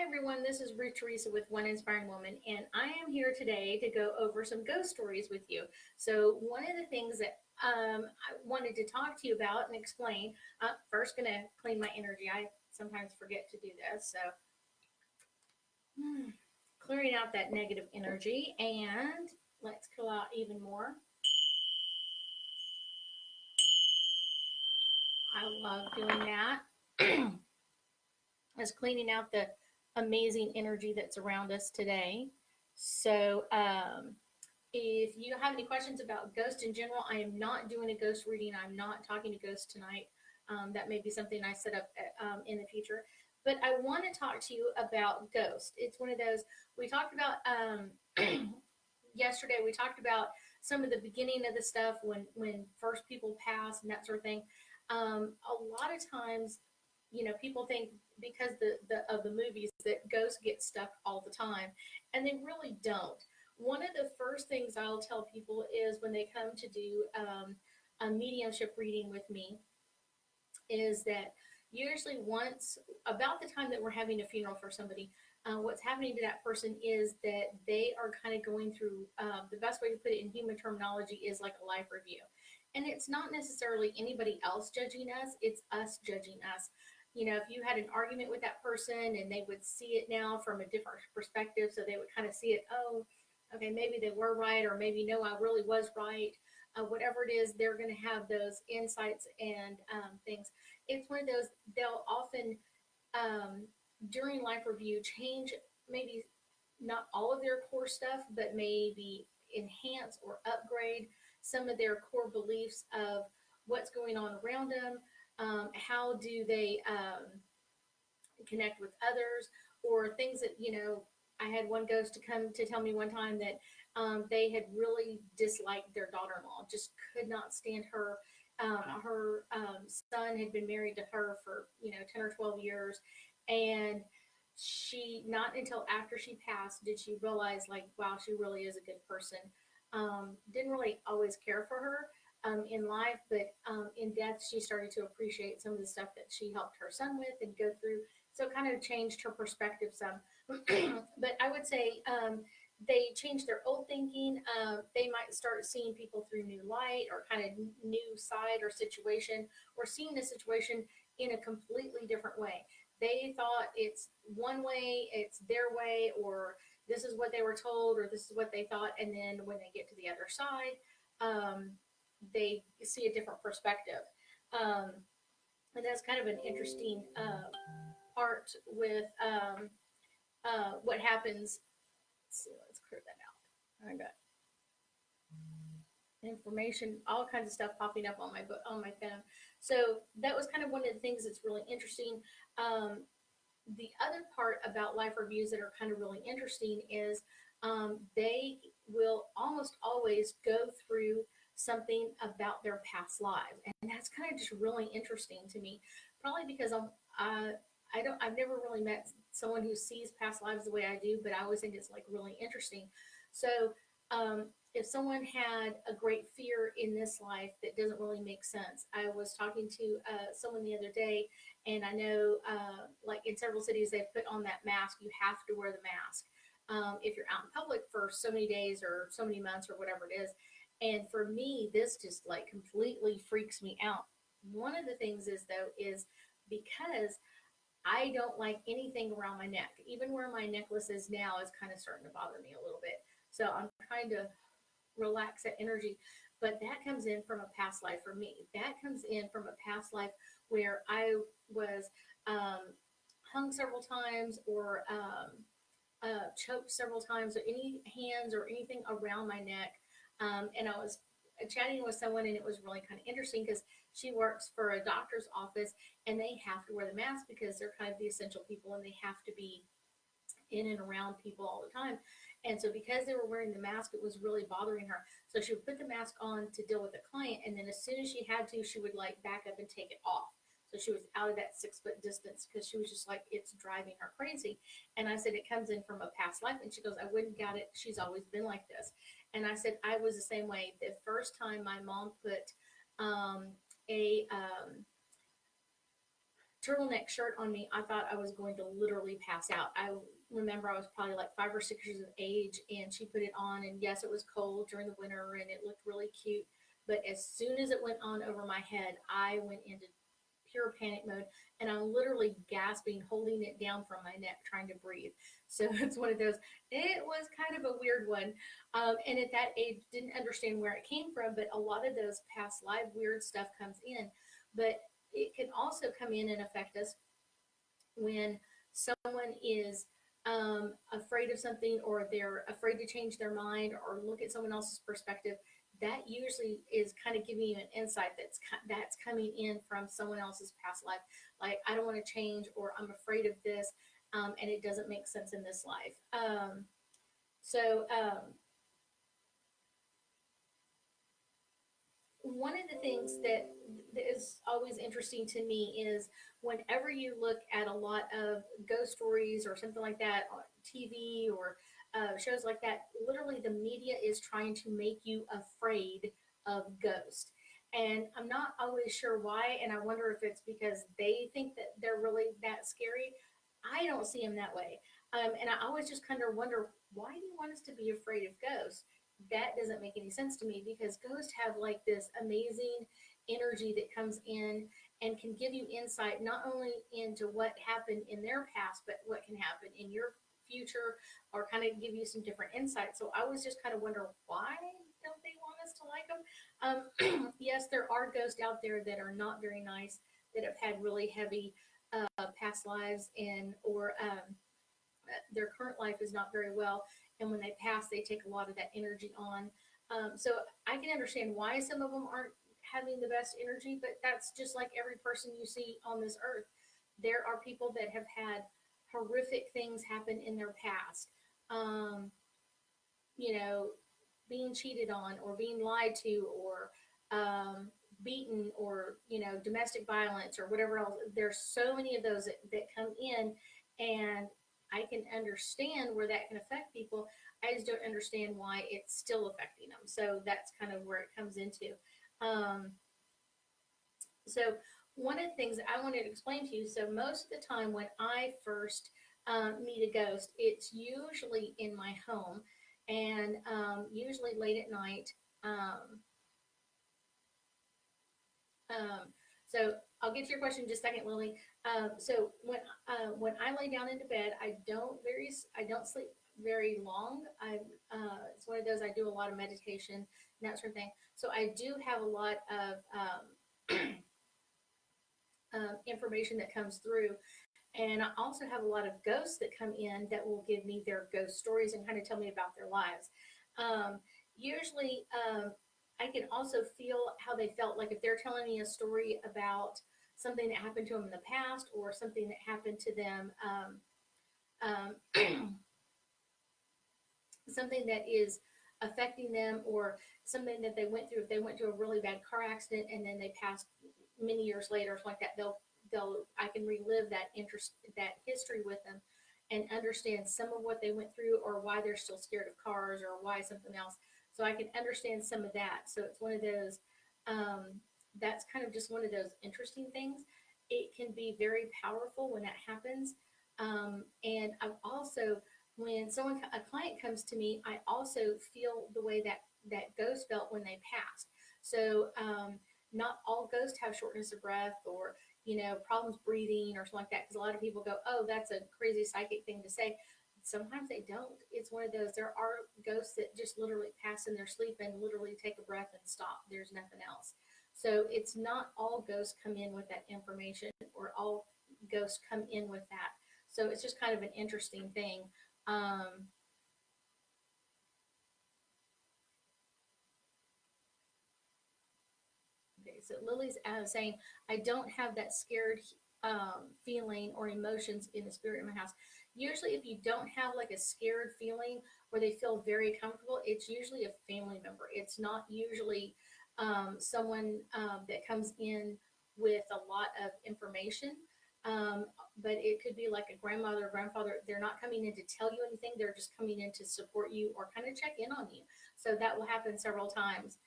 everyone, this is Ruth Theresa with One Inspiring Woman, and I am here today to go over some ghost stories with you. So, one of the things that I wanted to talk to you about and explain, first, going to clean my energy. I sometimes forget to do this. So, clearing out that negative energy, and let's clear out even more. I love doing that. As cleaning out the amazing energy that's around us today. So, if you have any questions about ghosts in general, I am not doing a ghost reading. I'm not talking to ghosts tonight. That may be something I set up in the future. But I want to talk to you about ghosts. It's one of those we talked about yesterday. We talked about some of the beginning of the stuff when first people pass and that sort of thing. A lot of times, people think because of the movies that ghosts get stuck all the time, and they really don't. One of the first things I'll tell people is when they come to do a mediumship reading with me is that usually once about the time that we're having a funeral for somebody, what's happening to that person is that they are kind of going through the best way to put it in human terminology is like a life review. And it's not necessarily anybody else judging us, it's us judging us. If you had an argument with that person and they would see it now from a different perspective, so they would kind of see it, oh, okay, maybe they were right, or maybe no, I really was right. Whatever it is, they're going to have those insights and things. It's one of those, they'll often, during life review, change maybe not all of their core stuff, but maybe enhance or upgrade some of their core beliefs of what's going on around them. How do they connect with others, or things that, I had one ghost to come to tell me one time that they had really disliked their daughter-in-law, just could not stand her. Her son had been married to her for 10 or 12 years, and she, not until after she passed did she realize, like, wow, she really is a good person. Didn't really always care for her in life, but in death she started to appreciate some of the stuff that she helped her son with and go through, so it kind of changed her perspective some. But I would say they changed their old thinking. They might start seeing people through new light, or kind of new side or situation, or seeing the situation in a completely different way. They thought it's one way, it's their way, or this is what they were told, or this is what they thought, and then when they get to the other side, they see a different perspective. And that's kind of an interesting part with what happens. Let's see, let's clear that out. I got information, all kinds of stuff popping up on my book, on my phone. So that was kind of one of the things that's really interesting. The other part about life reviews that are kind of really interesting is they will almost always go through something about their past lives, and that's kind of just really interesting to me. Probably because I've never really met someone who sees past lives the way I do, but I always think it's like really interesting. So if someone had a great fear in this life that doesn't really make sense. I was talking to someone the other day, and I know like in several cities they've put on that mask. You have to wear the mask if you're out in public for so many days or so many months or whatever it is. And for me, this just like completely freaks me out. One of the things is, though, is because I don't like anything around my neck. Even where my necklace is now is kind of starting to bother me a little bit. So I'm trying to relax that energy. But that comes in from a past life for me. That comes in from a past life where I was hung several times, or choked several times, or any hands or anything around my neck. And I was chatting with someone, and it was really kind of interesting because she works for a doctor's office, and they have to wear the mask because they're kind of the essential people, and they have to be in and around people all the time. And so because they were wearing the mask, it was really bothering her. So she would put the mask on to deal with the client, and then as soon as she had to, she would like back up and take it off. So she was out of that 6 foot distance because she was just like, it's driving her crazy. And I said, it comes in from a past life. And she goes, I wouldn't doubt it. She's always been like this. And I said, I was the same way. The first time my mom put a turtleneck shirt on me, I thought I was going to literally pass out. I remember I was probably like 5 or 6 years of age, and she put it on, and yes, it was cold during the winter, and it looked really cute. But as soon as it went on over my head, I went into pure panic mode, and I'm literally gasping, holding it down from my neck, trying to breathe. So it's one of those. It was kind of a weird one, and at that age, didn't understand where it came from. But a lot of those past life weird stuff comes in, but it can also come in and affect us when someone is afraid of something, or they're afraid to change their mind or look at someone else's perspective. That usually is kind of giving you an insight that's coming in from someone else's past life. Like, I don't want to change, or I'm afraid of this, and it doesn't make sense in this life. So one of the things that is always interesting to me is whenever you look at a lot of ghost stories or something like that on TV, or shows like that, literally the media is trying to make you afraid of ghosts. And I'm not always sure why, and I wonder if it's because they think that they're really that scary. I don't see them that way. And I always just kind of wonder, why do you want us to be afraid of ghosts? That doesn't make any sense to me, because ghosts have like this amazing energy that comes in and can give you insight not only into what happened in their past, but what can happen in your future, or kind of give you some different insight. So I was just kind of wonder, why don't they want us to like them? Yes, there are ghosts out there that are not very nice, that have had really heavy past lives, and or their current life is not very well, and when they pass, they take a lot of that energy on. So I can understand why some of them aren't having the best energy, but that's just like every person you see on this earth. There are people that have had horrific things happen in their past. Um, you know, being cheated on, or being lied to, or beaten, or domestic violence, or whatever else. There's so many of those that come in, and I can understand where that can affect people. I just don't understand why it's still affecting them. So that's kind of where it comes into. Um, so one of the things that I wanted to explain to you, so most of the time when I first meet a ghost, it's usually in my home, and usually late at night. Um, so I'll get to your question in just a second, Lily. So when I lay down into bed, I don't sleep very long. It's one of those, I do a lot of meditation and that sort of thing. So I do have a lot of information that comes through. And I also have a lot of ghosts that come in that will give me their ghost stories and kind of tell me about their lives. Usually, I can also feel how they felt. Like, if they're telling me a story about something that happened to them in the past, or something that happened to them, something that is affecting them, or something that they went through. If they went through a really bad car accident and then they passed many years later, or something like that, I can relive that history with them, and understand some of what they went through, or why they're still scared of cars, or why something else. So I can understand some of that. So it's one of those, that's kind of just one of those interesting things. It can be very powerful when that happens. And I've also, when a client comes to me, I also feel the way that ghost felt when they passed. So not all ghosts have shortness of breath, or problems breathing, or something like that. Because a lot of people go, "Oh, that's a crazy psychic thing to say." Sometimes they don't. It's one of those. There are ghosts that just literally pass in their sleep and literally take a breath and stop. There's nothing else. So it's not all ghosts come in with that information, or all ghosts come in with that. So it's just kind of an interesting thing. Okay, so Lily's saying, I don't have that scared feeling or emotions in the spirit in my house. Usually, if you don't have like a scared feeling, or they feel very comfortable, it's usually a family member. It's not usually someone that comes in with a lot of information. Um, but it could be like a grandmother or grandfather. They're not coming in to tell you anything. They're just coming in to support you, or kind of check in on you. So that will happen several times.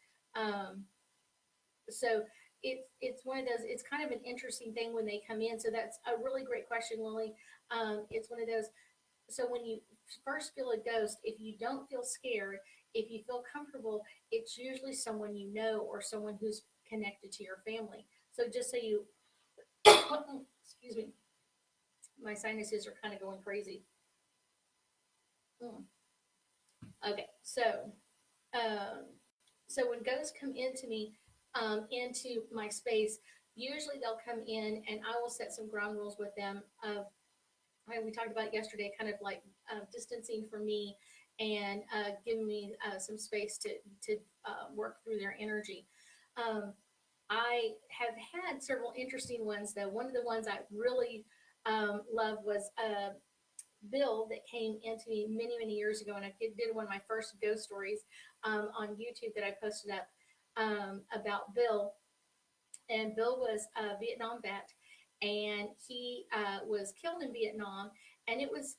So it's one of those. It's kind of an interesting thing when they come in. So that's a really great question, Lily. It's one of those. So when you first feel a ghost, if you don't feel scared, if you feel comfortable, it's usually someone you know or someone who's connected to your family. So just so you, excuse me, my sinuses are kind of going crazy. Mm. Okay, um, so when ghosts come into me, into my space, usually they'll come in and I will set some ground rules with them of, we talked about yesterday, kind of like distancing from me and giving me some space to work through their energy. Um, I have had several interesting ones though. One of the ones I really loved was Bill that came into me many years ago, and I did one of my first ghost stories on YouTube that I posted up about Bill. And Bill was a Vietnam vet, and he was killed in Vietnam, and it was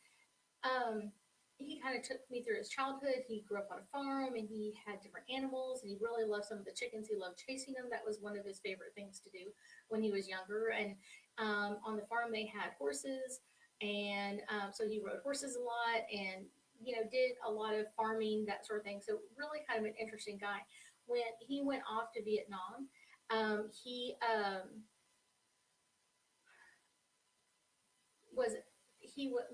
um, he kind of took me through his childhood. He grew up on a farm and he had different animals and he really loved some of the chickens. He loved chasing them. That was one of his favorite things to do when he was younger. And on the farm, they had horses. And so he rode horses a lot and, did a lot of farming, that sort of thing. So, really kind of an interesting guy. When he went off to Vietnam, he was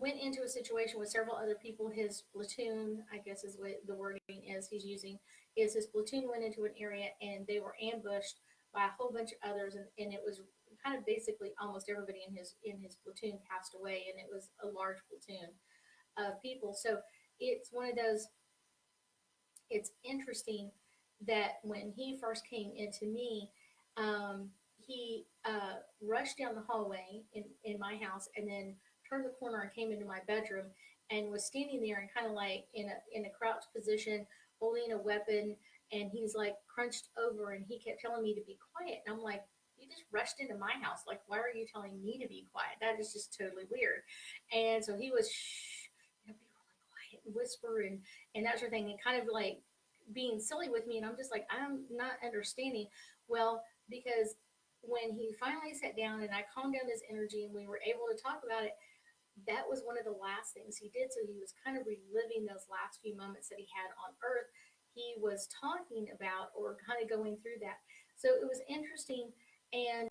went into a situation with several other people. His platoon, I guess is what the wording is he's using, is his platoon went into an area and they were ambushed by a whole bunch of others, and it was kind of basically almost everybody in his platoon passed away, and it was a large platoon of people. So it's one of those. It's interesting that when he first came into me, he rushed down the hallway in my house and then turned the corner and came into my bedroom and was standing there and kind of like in a crouched position holding a weapon, and he's like crunched over and he kept telling me to be quiet, and I'm like, you just rushed into my house, like why are you telling me to be quiet? That is just totally weird. And so he was shh, be really quiet and whisper and that sort of thing, and kind of like being silly with me, and I'm just like, I'm not understanding. Well, because when he finally sat down and I calmed down his energy and we were able to talk about it, that was one of the last things he did. So he was kind of reliving those last few moments that he had on earth. He was talking about or kind of going through that. So it was interesting. And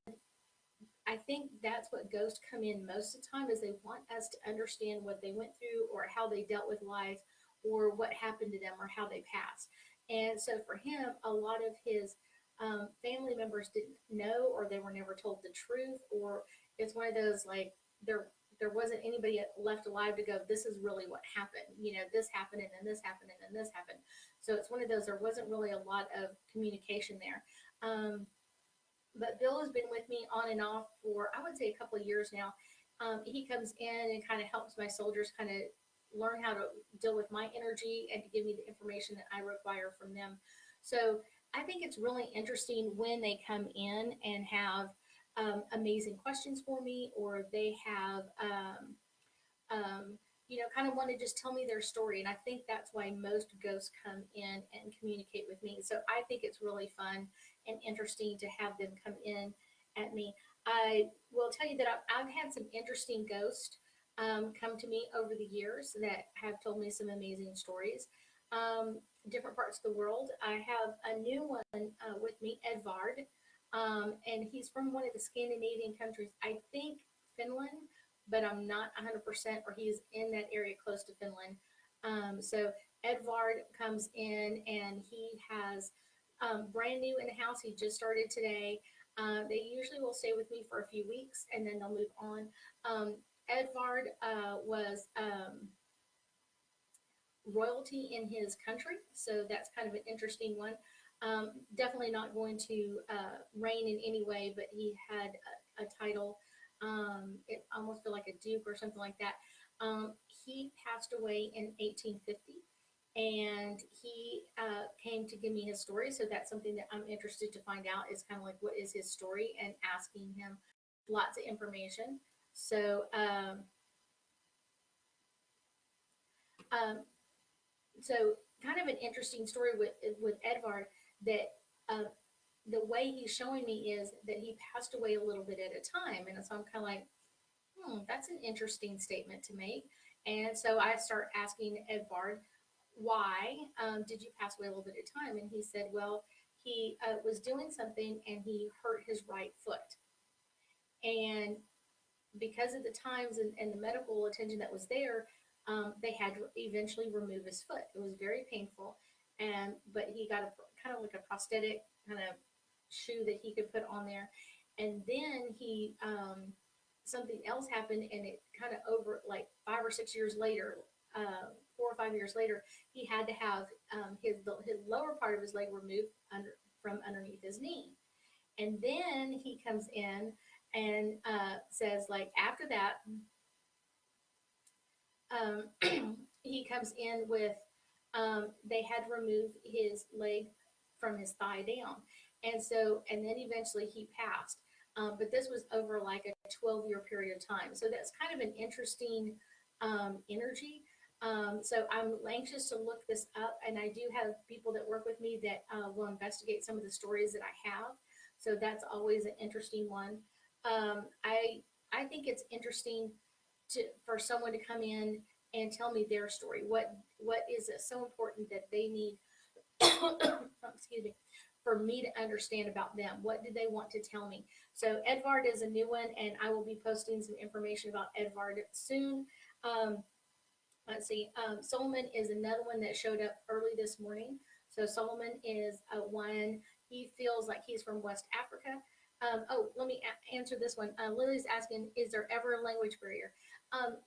I think that's what ghosts come in most of the time, is they want us to understand what they went through or how they dealt with life or what happened to them or how they passed. And so for him, a lot of his family members didn't know, or they were never told the truth, or it's one of those like there wasn't anybody left alive to go, this is really what happened. This happened and then this happened and then this happened. So it's one of those, there wasn't really a lot of communication there. But Bill has been with me on and off for, I would say, a couple of years now. He comes in and kind of helps my soldiers kind of learn how to deal with my energy and to give me the information that I require from them. So I think it's really interesting when they come in and have amazing questions for me, or they have kind of want to just tell me their story. And I think that's why most ghosts come in and communicate with me. So I think it's really fun and interesting to have them come in at me. I will tell you that I've had some interesting ghosts come to me over the years that have told me some amazing stories. Different parts of the world. I have a new one with me, Edvard, and he's from one of the Scandinavian countries. I think Finland, but I'm not 100%, or he's in that area close to Finland. So Edvard comes in and he has brand new in the house. He just started today. They usually will stay with me for a few weeks and then they'll move on. Edvard was royalty in his country, so that's kind of an interesting one. Definitely not going to reign in any way, but he had a title. It almost feel like a duke or something like that. He passed away in 1850, and he came to give me his story. So that's something that I'm interested to find out, is kind of like, what is his story, and asking him lots of information. So um, so kind of an interesting story with Edvard, that uh, the way he's showing me is that he passed away a little bit at a time. And so I'm kind of like, that's an interesting statement to make. And so I start asking Edvard, why did you pass away a little bit at a time? And he said, well, he was doing something and he hurt his right foot. And because of the times and the medical attention that was there, they had to eventually remove his foot. It was very painful, and but he got a kind of like a prosthetic kind of shoe that he could put on there, and then he something else happened, and it kind of over like 5 or 6 years later. 4 or 5 years later, he had to have his lower part of his leg removed from underneath his knee, and then he comes in and says like after that um, he comes in with they had to remove his leg from his thigh down, and so and then eventually he passed, but this was over like a 12-year period of time, so that's kind of an interesting energy. So I'm anxious to look this up, and I do have people that work with me that will investigate some of the stories that I have, so that's always an interesting one. I think it's interesting for someone to come in and tell me their story. What is it so important that they need? Excuse me, for me to understand about them. What did they want to tell me? So Edvard is a new one, and I will be posting some information about Edvard soon. Um, let's see. Solomon is another one that showed up early this morning. So Solomon is one. He feels like he's from West Africa. Let me answer this one. Lily's asking, is there ever a language barrier?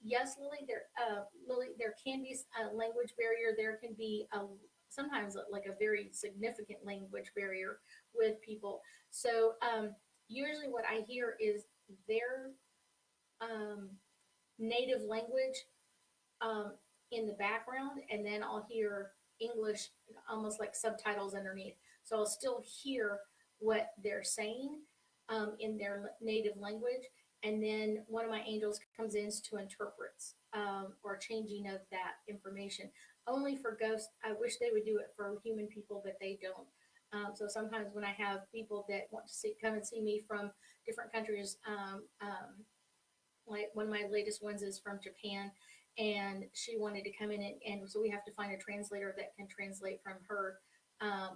Yes, Lily, there can be a language barrier. There can be sometimes like a very significant language barrier with people. So usually what I hear is their um, native language um, in the background, and then I'll hear English almost like subtitles underneath. So I'll still hear what they're saying in their native language, and then one of my angels comes in to interpret or changing of that information. Only for ghosts, I wish they would do it for human people, but they don't. So sometimes when I have people that want to come and see me from different countries, like one of my latest ones is from Japan, and she wanted to come in and so we have to find a translator that can translate from her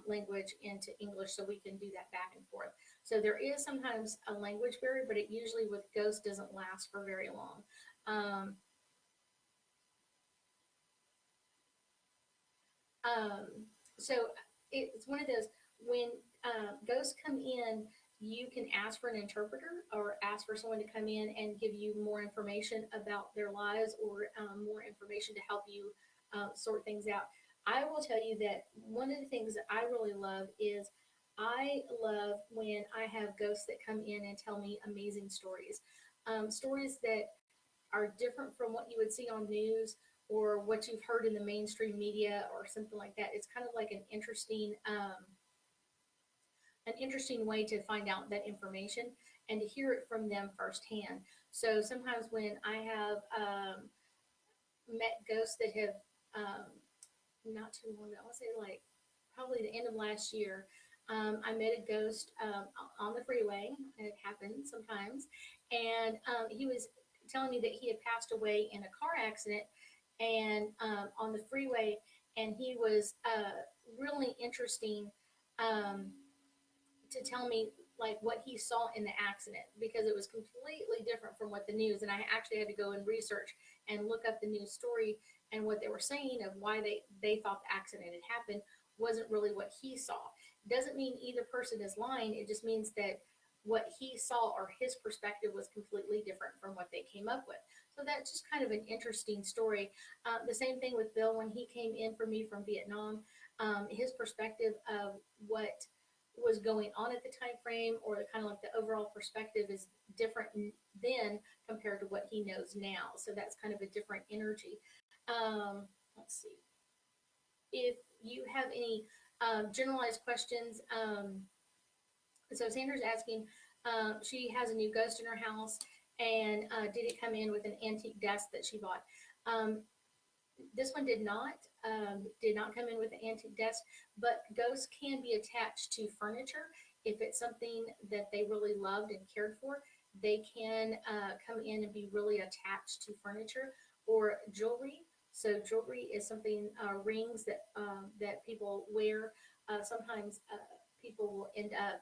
language into English, so we can do that back and forth. So there is sometimes a language barrier, but it usually with ghosts doesn't last for very long. Um, um, so it's one of those when ghosts come in, you can ask for an interpreter or ask for someone to come in and give you more information about their lives, or more information to help you sort things out. I will tell you that one of the things that I really love is I love when I have ghosts that come in and tell me amazing stories, stories that are different from what you would see on news or what you've heard in the mainstream media or something like that. It's kind of like an interesting way to find out that information and to hear it from them firsthand. So sometimes when I have met ghosts that have not too long ago, I would say like probably the end of last year, I met a ghost on the freeway. It happens sometimes, and he was telling me that he had passed away in a car accident and on the freeway, and he was really interesting. Um, to tell me like what he saw in the accident, because it was completely different from what the news, and I actually had to go and research and look up the news story, and what they were saying of why they thought the accident had happened wasn't really what he saw. It doesn't mean either person is lying, it just means that what he saw or his perspective was completely different from what they came up with. So that's just kind of an interesting story. The same thing with Bill when he came in for me from Vietnam. His perspective of what was going on at the time frame, or the kind of like the overall perspective is different then compared to what he knows now. So that's kind of a different energy. Let's see if you have any generalized questions. So Sandra's asking, she has a new ghost in her house, and did it come in with an antique desk that she bought? This one did not come in with an antique desk, but ghosts can be attached to furniture if it's something that they really loved and cared for, they can come in and be really attached to furniture or jewelry. So jewelry is something, rings that people wear. Sometimes people will end up,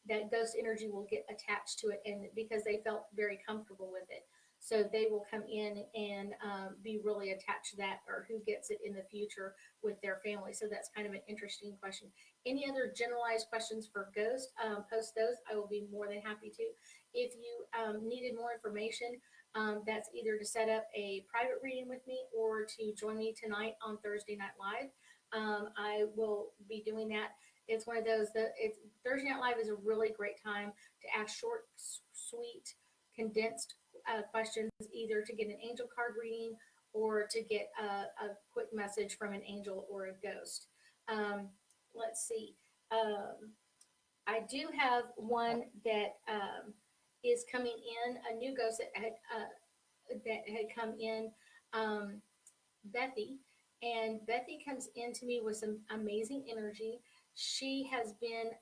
that ghost energy will get attached to it, and because they felt very comfortable with it, so they will come in and be really attached to that, or who gets it in the future with their family. So that's kind of an interesting question. Any other generalized questions for ghost, post those. I will be more than happy to. If you needed more information, that's either to set up a private reading with me or to join me tonight on Thursday Night Live. I will be doing that. It's one of those that it's Thursday Night Live is a really great time to ask short, sweet, condensed questions, either to get an angel card reading or to get a quick message from an angel or a ghost. Um, let's see. I do have one that is coming in, a new ghost that had come in, um, Bethy. And Bethy comes into me with some amazing energy. She has been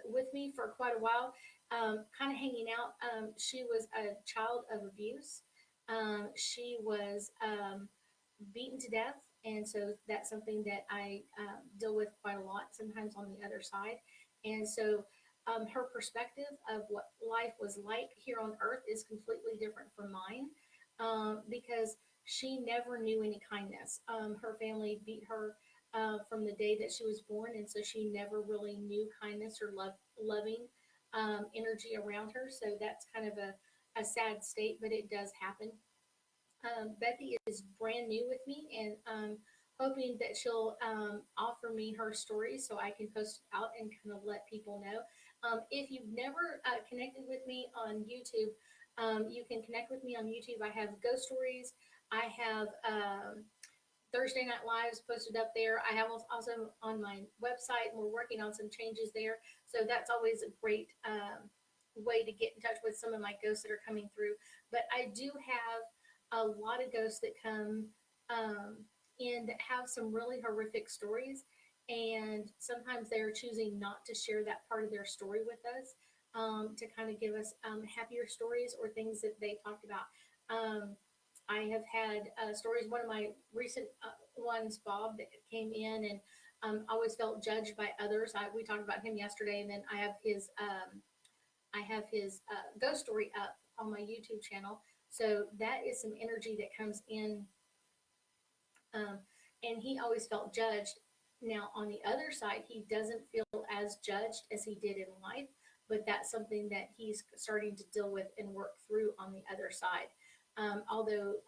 with me for quite a while, kind of hanging out. She was a child of abuse. She was beaten to death. And so that's something that I deal with quite a lot, sometimes on the other side. And so her perspective of what life was like here on earth is completely different from mine, because she never knew any kindness. Her family beat her from the day that she was born, and so she never really knew kindness or loving energy around her. So that's kind of a sad state, but it does happen. Bethy is brand new with me, and hoping that she'll offer me her story so I can post it out and kind of let people know. If you've never connected with me on YouTube, you can connect with me on YouTube. I have ghost stories. I have Thursday Night Lives posted up there. I have also on my website, and we're working on some changes there. So that's always a great way to get in touch with some of my ghosts that are coming through. But I do have a lot of ghosts that come in that have some really horrific stories. And sometimes they're choosing not to share that part of their story with us, to kind of give us happier stories or things that they talked about. I have had stories. One of my recent ones, Bob, that came in and always felt judged by others. We talked about him yesterday, and then I have his ghost story up on my YouTube channel. So that is some energy that comes in, and he always felt judged. Now, on the other side, he doesn't feel as judged as he did in life, but that's something that he's starting to deal with and work through on the other side. Although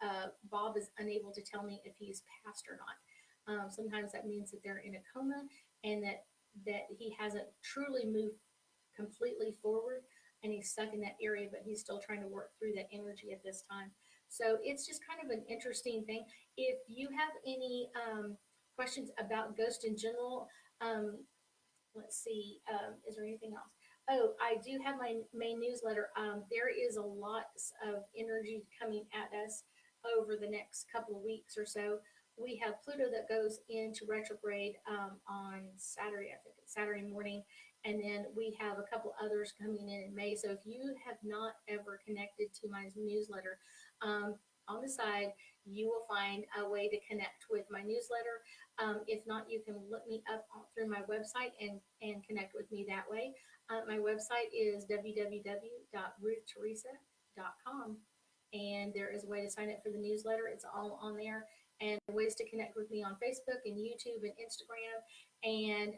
Bob is unable to tell me if he's passed or not. Sometimes that means that they're in a coma, and that he hasn't truly moved completely forward, and he's stuck in that area, but he's still trying to work through that energy at this time. So it's just kind of an interesting thing. If you have any questions about ghost in general, um, let's see, is there anything else? Oh, I do have my main newsletter. There is a lot of energy coming at us over the next couple of weeks or so. We have Pluto that goes into retrograde on Saturday, I think it's Saturday morning, and then we have a couple others coming in May. So if you have not ever connected to my newsletter, on the side, you will find a way to connect with my newsletter. If not, you can look me up through my website and connect with me that way. My website is www.ruththeresa.com, and there is a way to sign up for the newsletter. It's all on there, and ways to connect with me on Facebook and YouTube and Instagram. And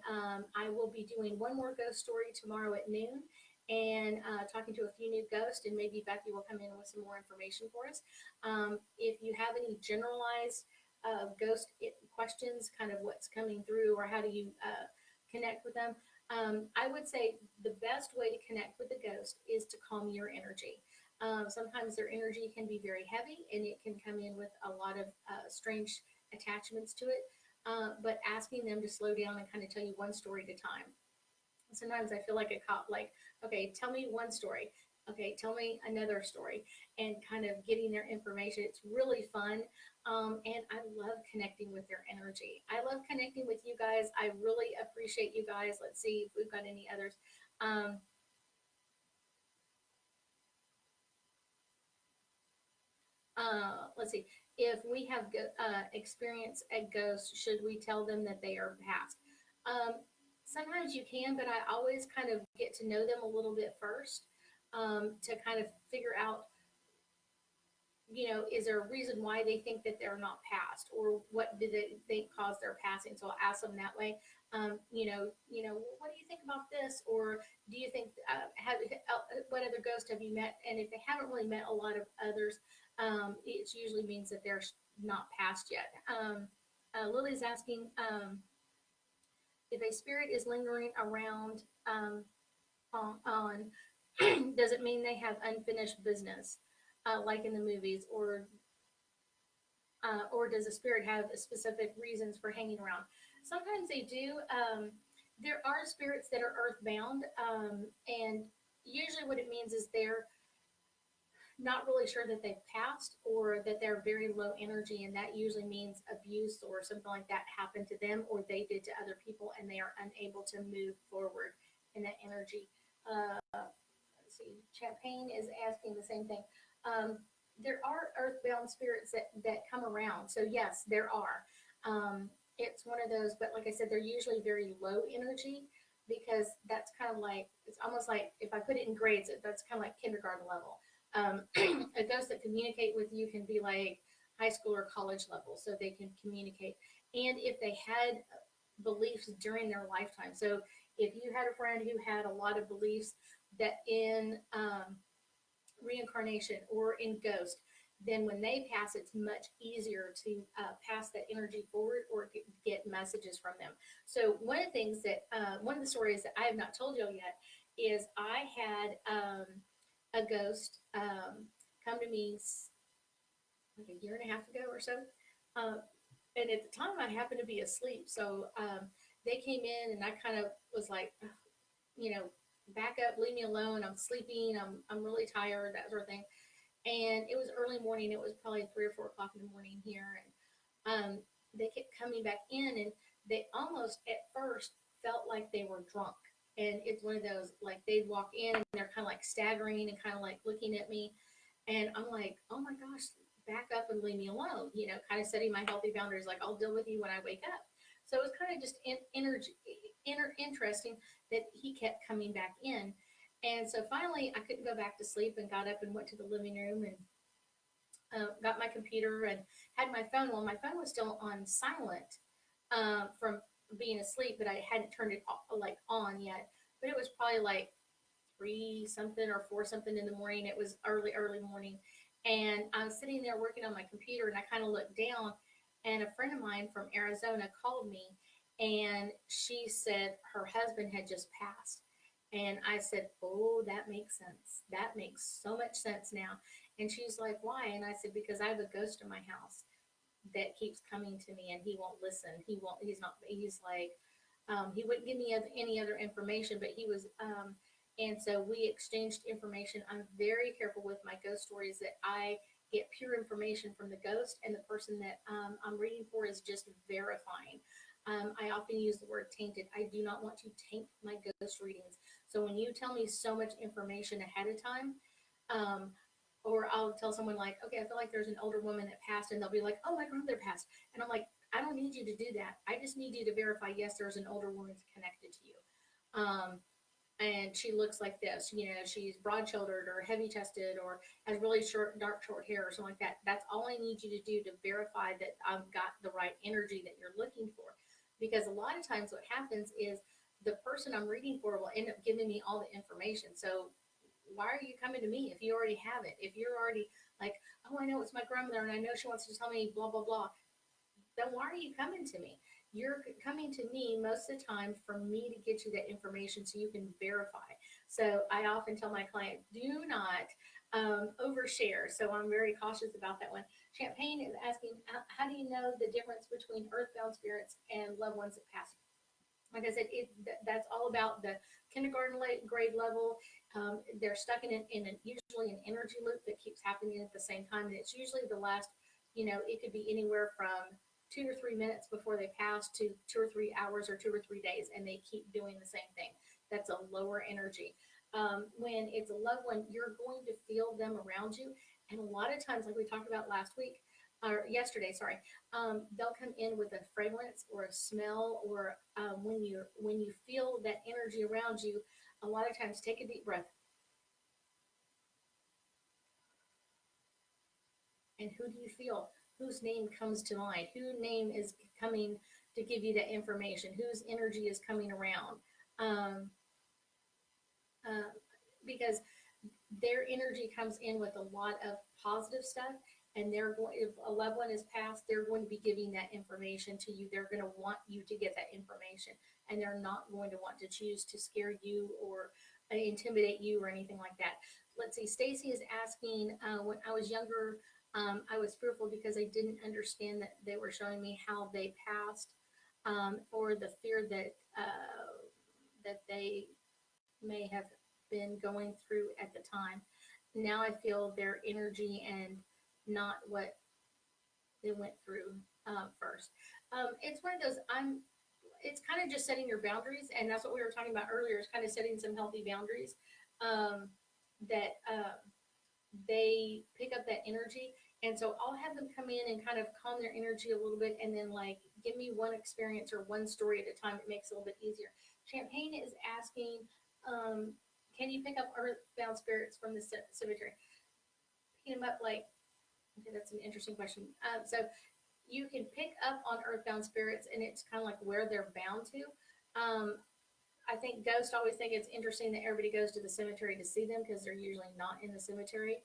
I will be doing one more ghost story tomorrow at noon, and talking to a few new ghosts, and maybe Becky will come in with some more information for us. If you have any generalized ghost questions, kind of what's coming through, or how do you connect with them, I would say the best way to connect with the ghost is to calm your energy. Sometimes their energy can be very heavy, and it can come in with a lot of strange attachments to it, but asking them to slow down and kind of tell you one story at a time. Sometimes I feel like a cop, like, okay, tell me one story. Okay, tell me another story, and kind of getting their information. It's really fun. And I love connecting with their energy. I love connecting with you guys. I really appreciate you guys. Let's see if we've got any others. Um, let's see. If we have experienced a ghost, should we tell them that they are past? Um, Sometimes you can, but I always kind of get to know them a little bit first, to kind of figure out, is there a reason why they think that they're not passed, or what did they think caused their passing? So I'll ask them that way. "Well, what do you think about this? Or do you think, what other ghost have you met?" And if they haven't really met a lot of others, it usually means that they're not passed yet. Lily's asking, if a spirit is lingering around, on does it mean they have unfinished business, like in the movies, or does the spirit have specific reasons for hanging around? Sometimes they do. There are spirits that are earthbound, and usually what it means is they're not really sure that they've passed, or that they're very low energy, and that usually means abuse or something like that happened to them, or they did to other people, and they are unable to move forward in that energy. Let's see, Champagne is asking the same thing. Um, there are earthbound spirits that come around. So yes, there are. It's one of those, but like I said, they're usually very low energy, because that's kind of like, it's almost like, if I put it in grades, that's kind of like kindergarten level. A ghost that communicate with you can be like high school or college level, so they can communicate. And if they had beliefs during their lifetime, so if you had a friend who had a lot of beliefs that in, reincarnation or in ghost, then when they pass, it's much easier to, pass that energy forward, or get messages from them. So one of the things that, one of the stories that I have not told you yet, is I had, a ghost, come to me like a year and a half ago or so. Um, and at the time, I happened to be asleep. So, they came in, and I kind of was like, you know, back up, leave me alone. I'm sleeping. I'm really tired, that sort of thing. And it was early morning. It was probably 3 or 4 o'clock in the morning here. And, they kept coming back in, and they almost at first felt like they were drunk. And it's one of those, like, they'd walk in, and they're kind of like staggering and kind of like looking at me. And I'm like, oh my gosh, back up and leave me alone, kind of setting my healthy boundaries, like, I'll deal with you when I wake up. So it was kind of just interesting that he kept coming back in. And so finally, I couldn't go back to sleep, and got up and went to the living room, and, got my computer and had my phone. Well, my phone was still on silent, from being asleep, but I hadn't turned it like on yet. But it was probably like 3 something or 4 something in the morning. It was early morning, and I was sitting there working on my computer, and I kind of looked down, and a friend of mine from Arizona called me, and she said her husband had just passed. And I said, "Oh, that makes sense. That makes so much sense now." And she's like, "Why?" And I said, "Because I have a ghost in my house that keeps coming to me, and he won't listen. He won't, he's not, he's like, he wouldn't give me any other information, but he was, and so we exchanged information. I'm very careful with my ghost stories, that I get pure information from the ghost, and the person that, I'm reading for is just verifying. I often use the word tainted. I do not want to taint my ghost readings. So when you tell me so much information ahead of time, um, or I'll tell someone like, okay, I feel like there's an older woman that passed, and they'll be like, oh, my grandmother passed. And I'm like, I don't need you to do that. I just need you to verify, yes, there's an older woman connected to you. And she looks like this, she's broad shouldered or heavy chested, or has really dark, short hair, or something like that. That's all I need you to do to verify that I've got the right energy that you're looking for. Because a lot of times what happens is the person I'm reading for will end up giving me all the information. So why are you coming to me if you already have it? If you're already like, oh, I know it's my grandmother, and I know she wants to tell me blah, blah, blah, then why are you coming to me? You're coming to me most of the time for me to get you that information so you can verify. So I often tell my client, do not, overshare. So I'm very cautious about that one. Champagne is asking, how do you know the difference between earthbound spirits and loved ones that pass? like I said, that's all about the kindergarten grade level. They're stuck usually an energy loop that keeps happening at the same time, and it's usually the last. It could be anywhere from 2 or 3 minutes before they pass to 2 or 3 hours or 2 or 3 days, and they keep doing the same thing. That's a lower energy. When it's a loved one, you're going to feel them around you, and a lot of times, like we talked about last week or yesterday, sorry, they'll come in with a fragrance or a smell, or when you feel that energy around you, a lot of times take a deep breath. And who do you feel? Whose name comes to mind? Whose name is coming to give you that information? Whose energy is coming around? Um, uh, because their energy comes in with a lot of positive stuff, and they're going, if a loved one is passed, they're going to be giving that information to you. They're going to want you to get that information, and they're not going to want to choose to scare you or intimidate you or anything like that. Let's see, Stacy is asking, when I was younger, I was fearful because I didn't understand that they were showing me how they passed, or the fear that they may have been going through at the time. Now I feel their energy and not what they went through first. It's one of those. It's kind of just setting your boundaries, and that's what we were talking about earlier. Is kind of setting some healthy boundaries um, that they pick up that energy. And so I'll have them come in and kind of calm their energy a little bit, and then like give me one experience or one story at a time. It makes it a little bit easier. Champagne is asking, can you pick up earthbound spirits from the cemetery? Picking them up, like, okay, that's an interesting question. So you can pick up on earthbound spirits, and it's kind of like where they're bound to. I think ghosts always think it's interesting that everybody goes to the cemetery to see them because they're usually not in the cemetery.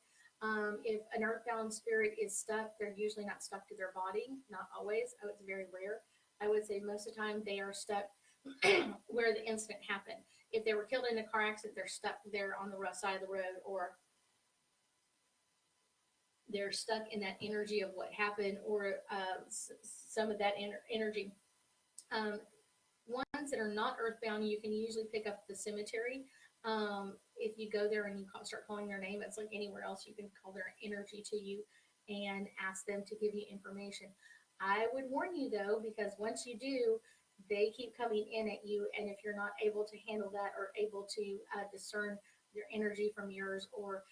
If an earthbound spirit is stuck, they're usually not stuck to their body, not always. Oh, it's very rare. I would say most of the time they are stuck where the incident happened. If they were killed in a car accident, they're stuck there on the rough side of the road, or they're stuck in that energy of what happened, or some of that energy. Um, Ones that are not earthbound, you can usually pick up the cemetery. If you go there and you start calling their name, it's like anywhere else. You can call their energy to you and ask them to give you information. I would warn you though, because once you do, they keep coming in at you, and if you're not able to handle that or able to discern their energy from yours, or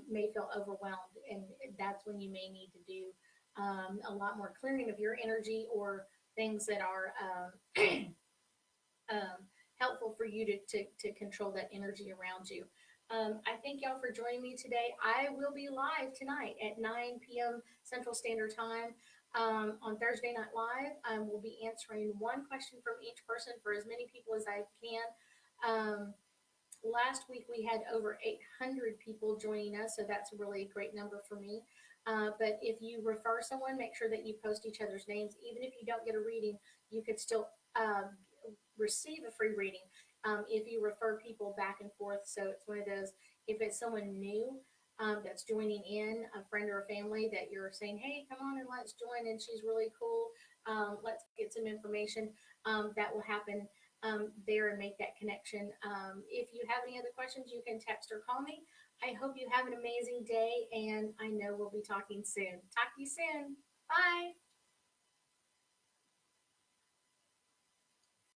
may feel overwhelmed, and that's when you may need to do a lot more clearing of your energy, or things that are helpful for you to control that energy around you. I thank y'all for joining me today. I will be live tonight at 9 p.m. Central Standard Time on Thursday Night Live. We'll be answering one question from each person for as many people as I can. Last week we had over 800 people joining us, so that's really a great number for me. But if you refer someone, make sure that you post each other's names. Even if you don't get a reading, you could still receive a free reading if you refer people back and forth. So it's one of those, if it's someone new that's joining in, a friend or a family that you're saying, hey, come on and let's join, and she's really cool, let's get some information, that will happen there and make that connection. If you have any other questions, you can text or call me. I hope you have an amazing day, and I know we'll be talking soon. Talk to you soon. Bye.